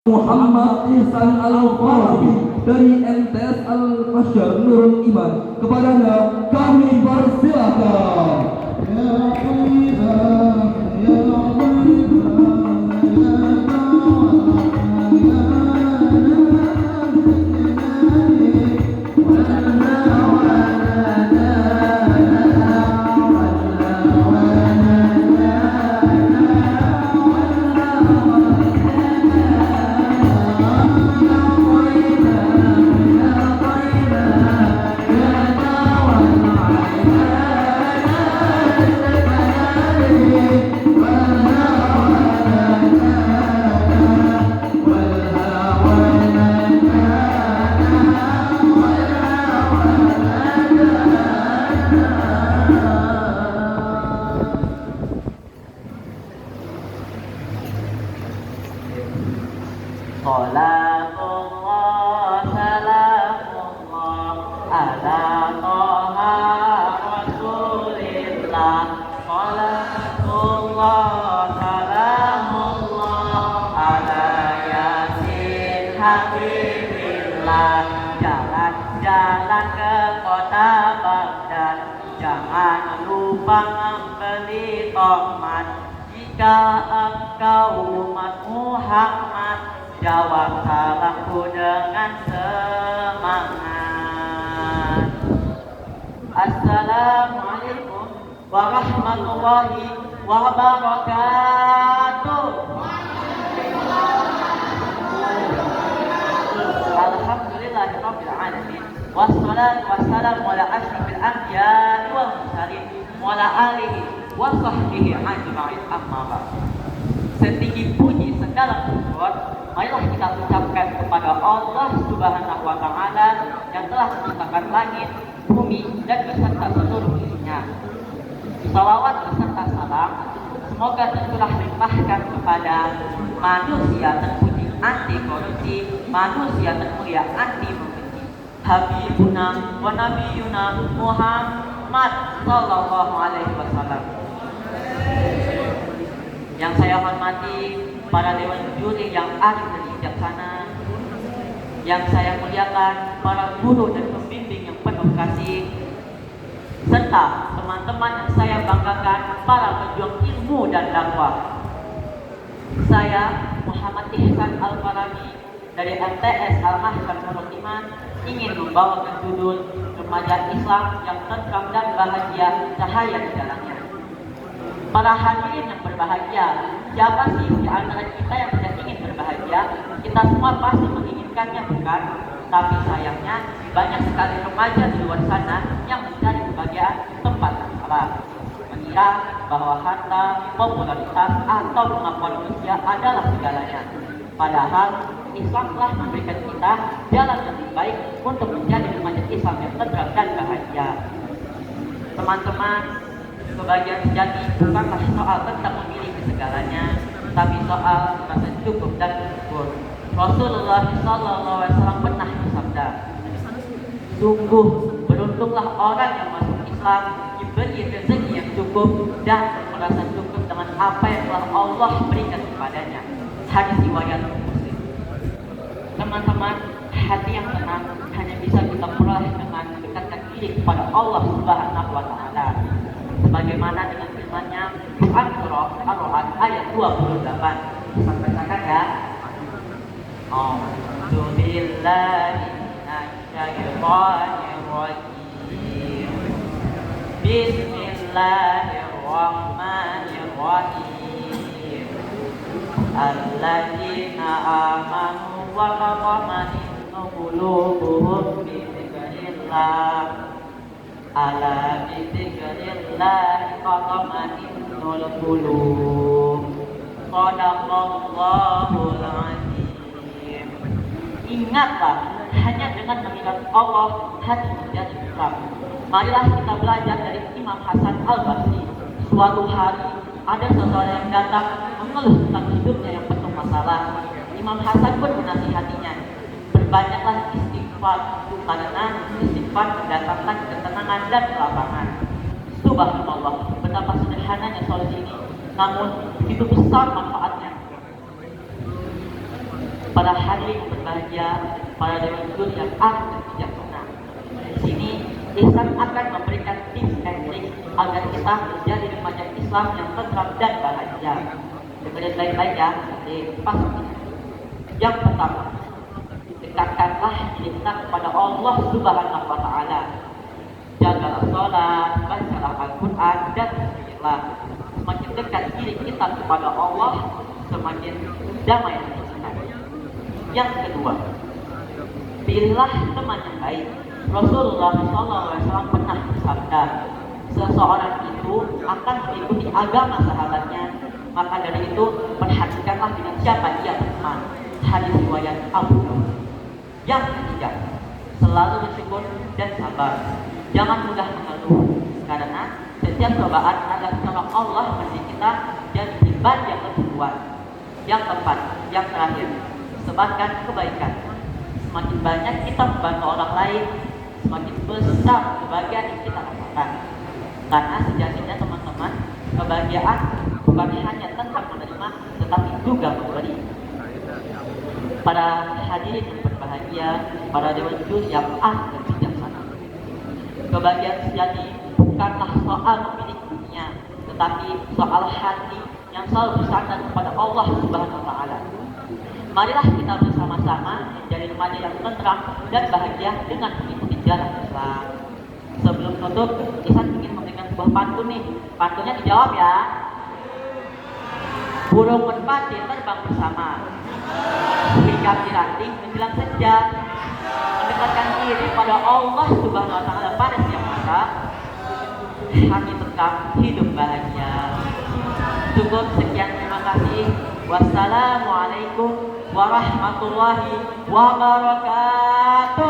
Muhammad Ihsan Al-Farabi dari MTS Al-Fasyar Nurul Iman. Kepadanya kami persilakan. Ya Allah, ya Salamullah, salamullah ala Toha Rasulillah. Salamullah, salamullah ala Yasin Habibillah. Jalan-jalan ke kota Baghdad, jangan lupa membeli tomat. Jika engkau umat Muhammad, jawab salamku dengan semangat. Assalamualaikum warahmatullahi wabarakatuh. Alhamdulillahirabbil alamin. Wassalatu wassalamu ala asyrafil anbiya'i wal mursalin wa ala alihi wa sahbihi ajma'in, amma ba'd. Setinggi puji segala syukur marilah kita ucapkan kepada Allah Subhanahu wa Ta'ala yang telah menciptakan langit, bumi, dan beserta seluruh isinya. Salawat beserta salam semoga tercurah limpahkan kepada manusia terpuji anti korupsi, manusia termulia anti membenci, Habibuna wa Nabiyuna Muhammad Sallallahu Alaihi Wasallam. Yang saya hormati para dewan juri yang arif dan bijaksana, yang saya muliakan para guru dan pembimbing yang penuh kasih, serta teman-teman yang saya banggakan para pejuang ilmu dan dakwah. Saya Muhammad Ihsan Al-Farabi dari MTS Al-Mahkan Nurul Iman ingin membawakan judul Remaja Islam yang tentram dan bahagia, cahaya di jalannya. Para hadirin yang berbahagia, siapa sih di antara kita yang tidak ingin berbahagia? Kita semua pasti menginginkannya, bukan? Tapi sayangnya banyak sekali remaja di luar sana yang mencari kebahagiaan di tempat yang salah, mengira bahwa harta, popularitas, atau kemampuan manusia adalah segalanya. Padahal Islam telah memberikan kita jalan yang lebih baik untuk menjadi remaja Islam yang tentram dan bahagia. Teman-teman, kebahagiaan sejati bukanlah soal tentang memiliki segalanya, tapi soal merasa cukup dan syukur. Rasulullah SAW pernah bersabda, sungguh beruntunglah orang yang masuk Islam diberi rezeki yang cukup dan merasa cukup dengan apa yang telah Allah berikan kepadanya. Hadis riwayat Muslim. Teman-teman, hati yang tenang hanya bisa kita peroleh dengan mendekatkan diri kepada Allah Subhanahu wa Ta'ala. Sebagaimana dengan firman-Nya di Al-Surah Ar-Ra'd ayat 28. Bisa bacakan ya. A'udzu billahi minasyaitonir rajim. Bismillahirrahmanirrahim. Alladzina amanu wa tatma'innu qulubuhum bi dzikrillah. Ala bidzikrillah tatma'innul qulub. Shadaqallahul azim. Ingatlah, hanya dengan mengingat Allah hati menjadi tenang. Marilah kita belajar dari Imam Hasan Al-Basri. Suatu hari ada seseorang yang datang mengeluh tentang hidupnya yang penuh masalah. Imam Hasan pun menasihatinya, berbanyaklah istighfar, karena istighfar mendatangkan ketenangan dan kelapangan. Subhanallah, betapa sederhananya solusi ini, namun begitu besar manfaatnya. Para hadirin berbahagia, para dewan juri yang arif dan bijaksana. Di sini Ihsan akan memberikan tips and trik agar kita menjadi remaja Islam yang tentram dan bahagia. Dengerin baik-baik ya, nanti pas. Yang pertama, dekatkanlah diri kita kepada Allah Subhanahu wa Ta'ala. Jagalah sholat, bacalah Al-Quran, dan zikirlah. Semakin dekat diri kita kepada Allah, semakin damai hati kita. Yang kedua, pilihlah teman yang baik. Rasulullah SAW pernah bersabda, seseorang itu akan mengikuti agama sahabatnya, maka dari itu perhatikanlah dengan siapa dia berteman. Hadis riwayat Abu Dawud. Yang ketiga, selalu bersyukur dan sabar. Jangan mudah mengeluh, karena setiap cobaan adalah cara Allah memberi kita jadi beban yang lebih kuat. Yang keempat, yang terakhir, sebarkan kebaikan. Semakin banyak kita membantu orang lain, semakin besar kebahagiaan yang kita rasakan. Karena sejatinya teman-teman, kebahagiaan bukan hanya tentang menerima, tetapi juga memberi. Para hadirin yang berbahagia, para dewan juri yang arif dan bijaksana. Kebahagiaan sejati bukanlah soal memiliki dunia, tetapi soal hati yang selalu bersandar kepada Allah Subhanahu wa Ta'ala. Marilah kita bersama-sama menjadi remaja yang tentram dan bahagia dengan mengikuti jalan Islam. Sebelum tutup, Ihsan ingin memberikan sebuah pantun nih. Pantunnya dijawab ya. Burung merpati terbang bersama, hingga ranting menjelang senja, mendekatkan diri pada Allah Subhanahu wa Ta'ala pada siang masa, hati tetap hidup bahagia. Cukup sekian, terima kasih. Wassalamualaikum warahmatullahi wabarakatuh.